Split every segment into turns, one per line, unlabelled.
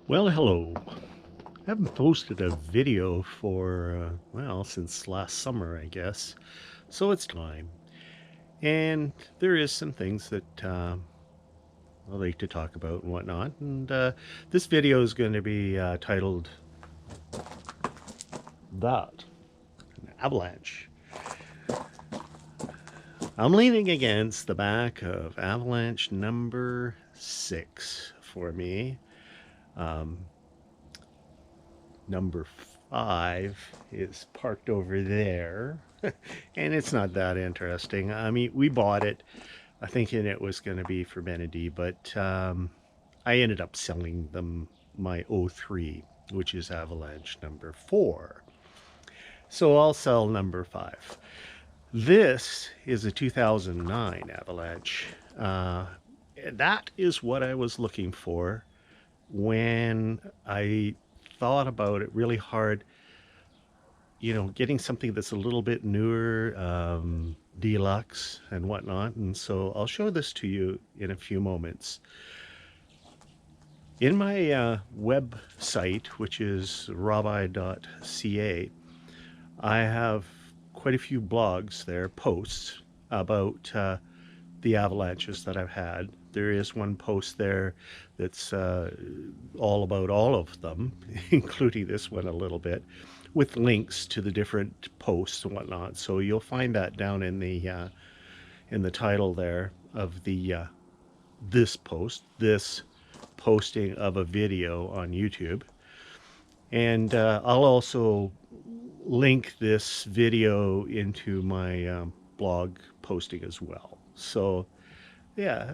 Well, hello. I haven't posted a video for, well, since last summer, I guess. So it's time. And there is some things that I like to talk about and whatnot. And this video is going to be titled That, an Avalanche. I'm leaning against the back of Avalanche number 6 for me. Um, Number 5 is parked over there, and it's not that interesting. I mean, we bought it thinking it was going to be for Benedy, but I ended up selling them my '03, which is Avalanche number 4. So I'll sell number 5. This is a 2009 Avalanche. That is what I was looking for when I thought about it really hard, getting something that's a little bit newer, deluxe and whatnot. And so I'll show this to you in a few moments. In my website, which is rabbi.ca, I have quite a few blogs there, posts about the avalanches that I've had. There is one post there that's all about all of them, including this one a little bit, with links to the different posts and whatnot. So you'll find that down in the title there of the this posting of a video on YouTube. And I'll also link this video into my blog posting as well. So yeah,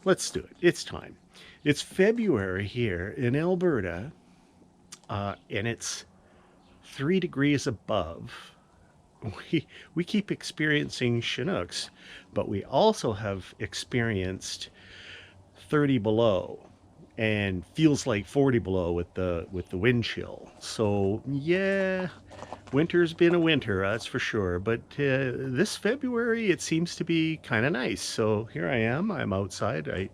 let's do it. It's time. It's February here in Alberta, and it's 3 degrees above. We keep experiencing Chinooks, but we also have experienced 30 below and feels like 40 below with the wind chill. So yeah, winter's been a winter, that's for sure. But this February, it seems to be kind of nice. So here I am. I'm outside. I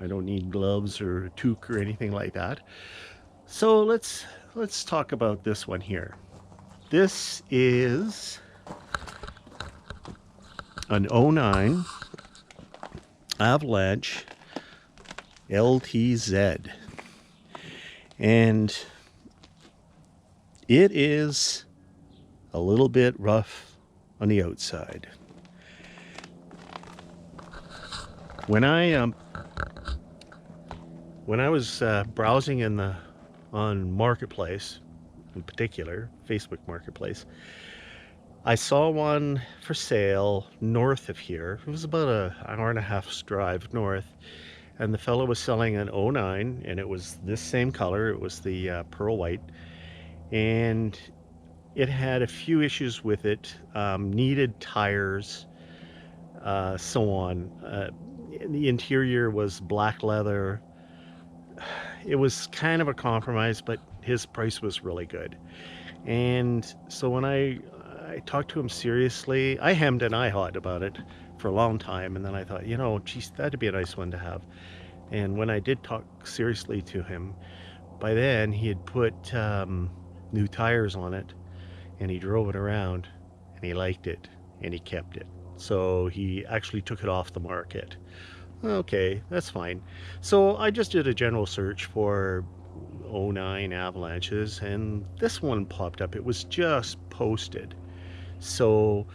don't need gloves or toque or anything like that. So let's talk about this one here. This is an '09 Avalanche LTZ. And it is a little bit rough on the outside. When I was browsing on Marketplace, in particular Facebook Marketplace, I saw one for sale north of here. It was about an hour and a half's drive north, and the fellow was selling an '09, and it was this same color. It was the pearl white, and it had a few issues with it, needed tires, so on. The interior was black leather. It was kind of a compromise, but his price was really good. And so when I talked to him seriously, I hemmed and I hawed about it for a long time, and then I thought, geez, that'd be a nice one to have. And when I did talk seriously to him, by then he had put new tires on it, and he drove it around, and he liked it, and he kept it. So he actually took it off the market. Okay, that's fine. So I just did a general search for '09 Avalanches, and this one popped up. It was just posted. So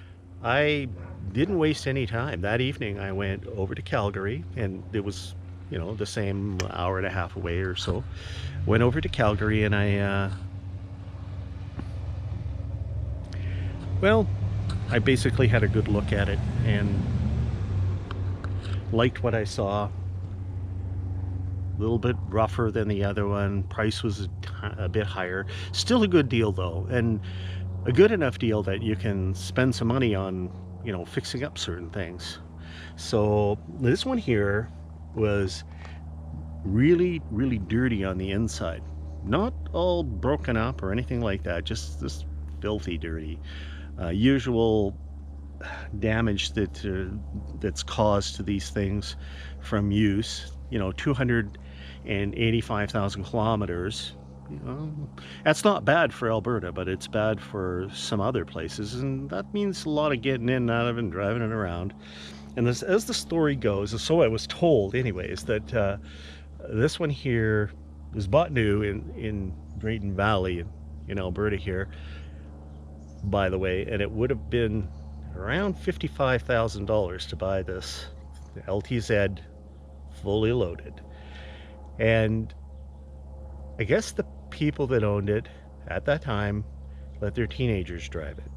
I didn't waste any time. That evening I went over to Calgary, and it was, the same hour and a half away or so. Went over to Calgary, and I basically had a good look at it and liked what I saw. A little bit rougher than the other one. Price was a bit higher. Still a good deal though, and a good enough deal that you can spend some money on, fixing up certain things. So this one here was really, really dirty on the inside. Not all broken up or anything like that, just this filthy dirty. Usual damage that's caused to these things from use. 200 and 85,000 kilometers. You know, that's not bad for Alberta, but it's bad for some other places, and that means a lot of getting in and out of it and driving it around. And this, as the story goes, so I was told anyways, that this one here was bought new in Drayton Valley in Alberta here, by the way, and it would have been around $55,000 to buy this LTZ fully loaded. And I guess the people that owned it at that time let their teenagers drive it,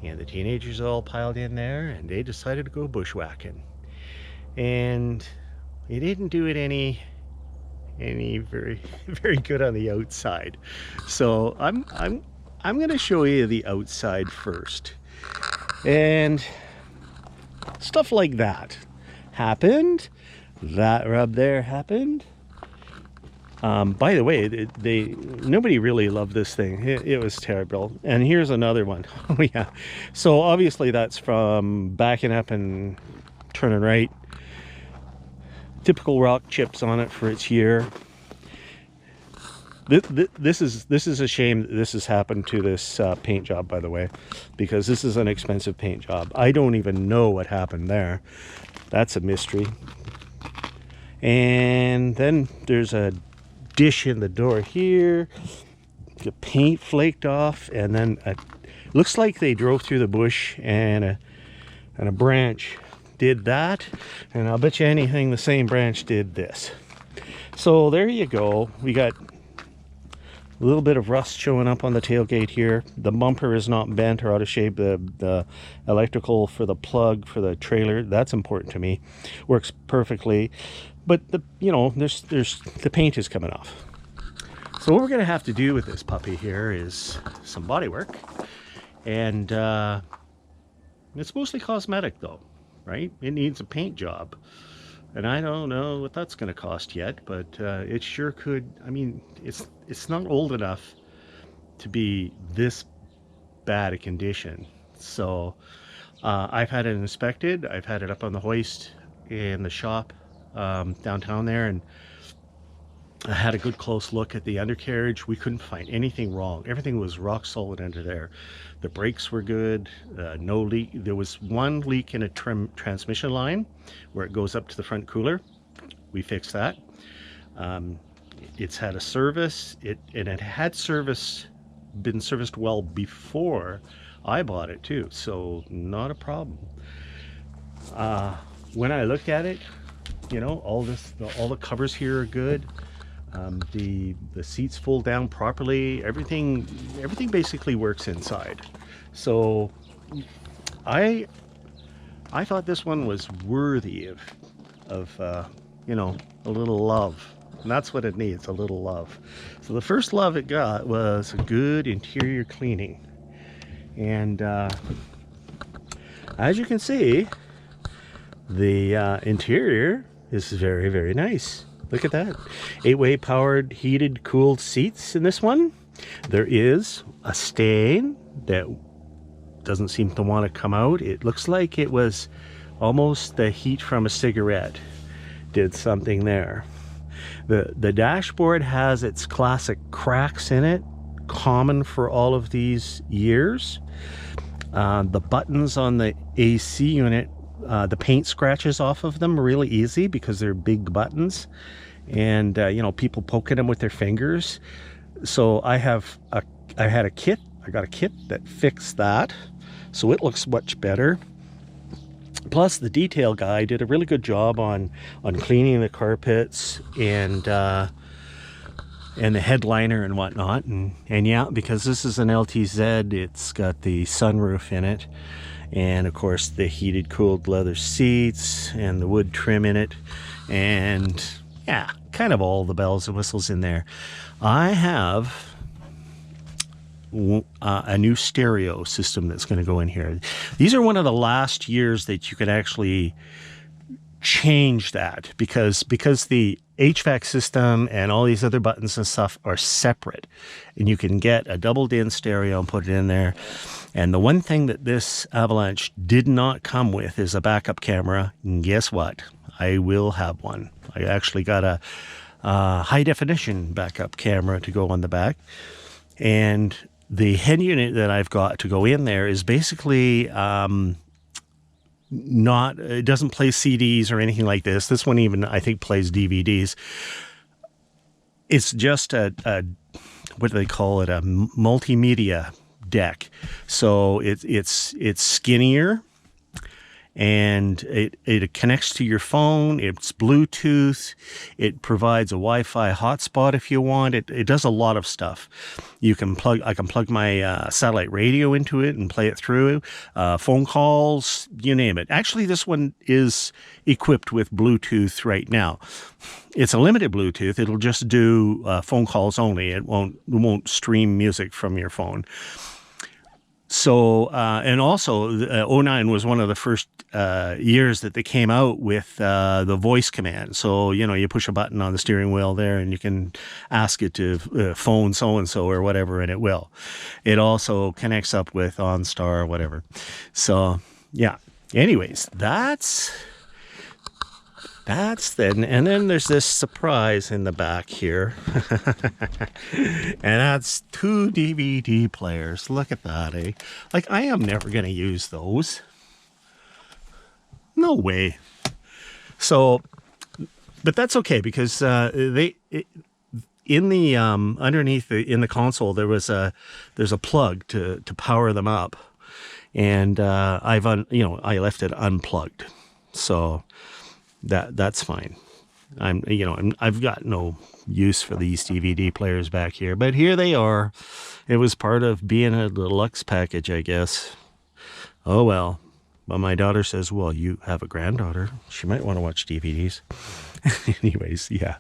and the teenagers all piled in there and they decided to go bushwhacking, and they didn't do it any very very good on the outside. So I'm going to show you the outside first. And stuff like that happened. That rub there happened. By the way, nobody really loved this thing. It was terrible. And here's another one. Oh yeah. So obviously that's from backing up and turning right. Typical rock chips on it for its year. This is a shame that this has happened to this paint job, by the way, because this is an expensive paint job. I don't even know what happened there. That's a mystery. And then there's a dish in the door here. The paint flaked off, and then looks like they drove through the bush and a branch did that, and I'll bet you anything the same branch did this. So there you go. We got a little bit of rust showing up on the tailgate here. The bumper is not bent or out of shape. The electrical for the plug for the trailer, that's important to me, works perfectly. But there's the paint is coming off. So what we're gonna have to do with this puppy here is some body work, and it's mostly cosmetic though, right? It needs a paint job, and I don't know what that's going to cost yet, but it sure could. I mean, it's not old enough to be this bad a condition. So I've had it inspected. I've had it up on the hoist in the shop downtown there, and I had a good close look at the undercarriage. We couldn't find anything wrong. Everything was rock solid under there. The brakes were good, no leak. There was one leak in a transmission line where it goes up to the front cooler. We fixed that. It's had a service, and it had been serviced well before I bought it too, so not a problem. When I looked at it, all the covers here are good. The seats fold down properly. Everything basically works inside. So I thought this one was worthy of a little love, and that's what it needs, a little love. So the first love it got was a good interior cleaning, and as you can see, the interior is very, very nice. Look at that. 8-way powered, heated, cooled seats in this one. There is a stain that doesn't seem to want to come out. It looks like it was almost the heat from a cigarette did something there. The dashboard has its classic cracks in it, common for all of these years. The buttons on the AC unit, the paint scratches off of them really easy because they're big buttons, and people poking them with their fingers. So I got a kit that fixed that, so it looks much better. Plus the detail guy did a really good job on cleaning the carpets and the headliner and whatnot, and yeah, because this is an LTZ, it's got the sunroof in it, and of course the heated, cooled leather seats and the wood trim in it, and yeah, kind of all the bells and whistles in there. I have a new stereo system that's going to go in here. These are one of the last years that you can actually change that, because the HVAC system and all these other buttons and stuff are separate, and you can get a doubled in stereo and put it in there. And the one thing that this Avalanche did not come with is a backup camera. And guess what? I will have one. I actually got high definition backup camera to go on the back. And the head unit that I've got to go in there is basically it doesn't play CDs or anything like this. This one even, I think, plays DVDs. It's just a what do they call it? A multimedia deck. So it's skinnier, and it connects to your phone. It's Bluetooth. It provides a Wi-Fi hotspot if you want. It does a lot of stuff. I can plug my satellite radio into it and play it through. Phone calls, you name it. Actually, this one is equipped with Bluetooth right now. It's a limited Bluetooth. It'll just do phone calls only. It won't stream music from your phone. So, and also, 09 was one of the first years that they came out with the voice command. So, you push a button on the steering wheel there and you can ask it to phone so-and-so or whatever, and it will. It also connects up with OnStar or whatever. So, yeah. Anyways, that's then. And then there's this surprise in the back here. And that's 2 DVD players. Look at that, eh? Like, I am never going to use those. No way. So, but that's okay, because underneath in the console there's a plug to power them up, and I left it unplugged. So that's fine. I've got no use for these DVD players back here, but here they are. It was part of being a deluxe package, I guess. Oh well. But my daughter says, well, you have a granddaughter. She might want to watch DVDs. Anyways, yeah,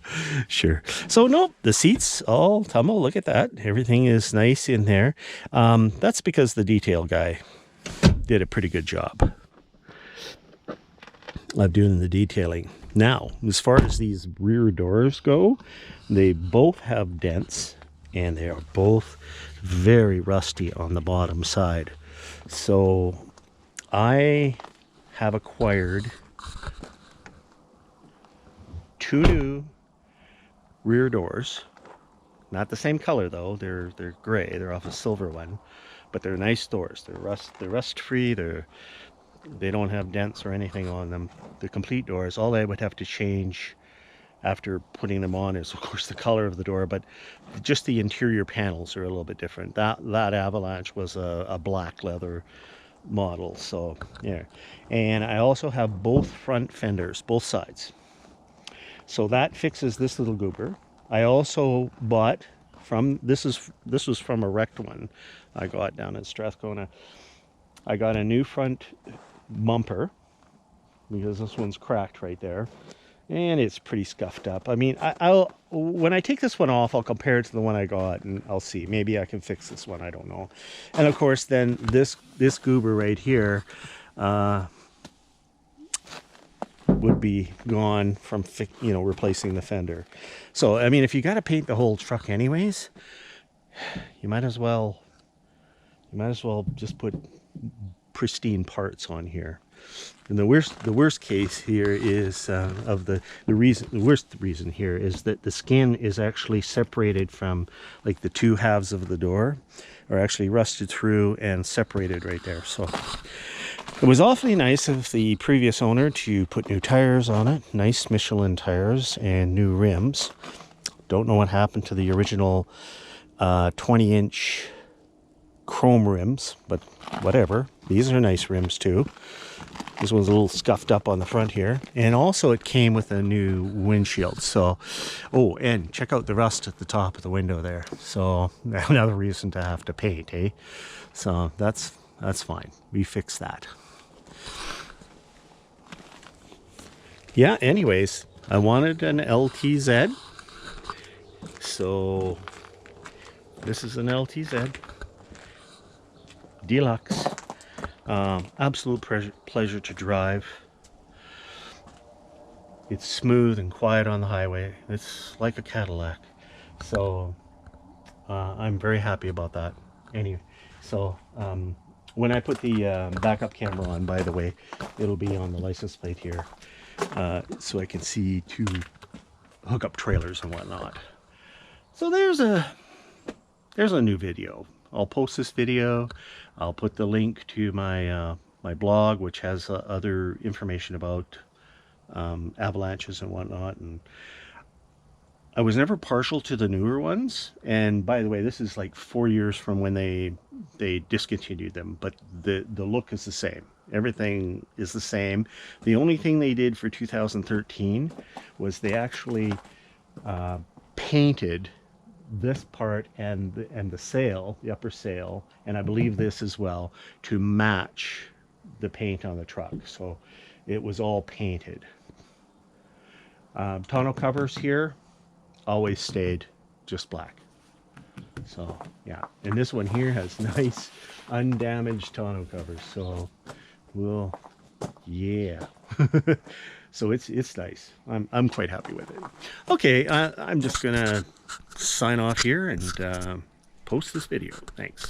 sure. So, nope, the seats all tumble. Look at that. Everything is nice in there. That's because the detail guy did a pretty good job of doing the detailing. Now, as far as these rear doors go, they both have dents, and they are both very rusty on the bottom side. So I have acquired 2 new rear doors. Not the same color though. They're gray. They're off a silver one, but they're nice doors. They're rust free. They don't have dents or anything on them. The complete doors. All I would have to change after putting them on is, of course, the color of the door, but just the interior panels are a little bit different. That Avalanche was a black leather model. So yeah, and I also have both front fenders, both sides. So that fixes this little goober. I also bought this was from a wrecked one I got down in Strathcona. I got a new front bumper because this one's cracked right there, and it's pretty scuffed up. I mean, I'll when I take this one off, I'll compare it to the one I got, and I'll see. Maybe I can fix this one. I don't know. And of course, then this goober right here would be gone from replacing the fender. So I mean, if you got to paint the whole truck anyways, you might as well just put pristine parts on here. And the worst case here is the worst reason here is that the skin is actually separated from, like, the 2 halves of the door are actually rusted through and separated right there. So it was awfully nice of the previous owner to put new tires on it, nice Michelin tires and new rims. Don't know what happened to the original 20-inch chrome rims, but whatever. These are nice rims too. This one's a little scuffed up on the front here. And also it came with a new windshield. So, oh, and check out the rust at the top of the window there. So another reason to have to paint, eh? So that's fine. We fixed that. Yeah, anyways, I wanted an LTZ. So this is an LTZ. Deluxe. Absolute pleasure to drive. It's smooth and quiet on the highway. It's like a Cadillac. So I'm very happy about that. Anyway, so when I put the backup camera on, by the way, it'll be on the license plate here, so I can see 2 hook up trailers and whatnot. So there's a new video. I'll post this video. I'll put the link to my my blog, which has other information about avalanches and whatnot. And I was never partial to the newer ones. And by the way, this is like 4 years from when they discontinued them, but the look is the same. Everything is the same. The only thing they did for 2013 was they actually painted this part and the sail, the upper sail, and I believe this as well, to match the paint on the truck. So it was all painted. Tonneau covers here always stayed just black. So yeah, and this one here has nice undamaged tonneau covers. So we'll, yeah. So it's nice. I'm quite happy with it. Okay, I'm just gonna sign off here and post this video. Thanks.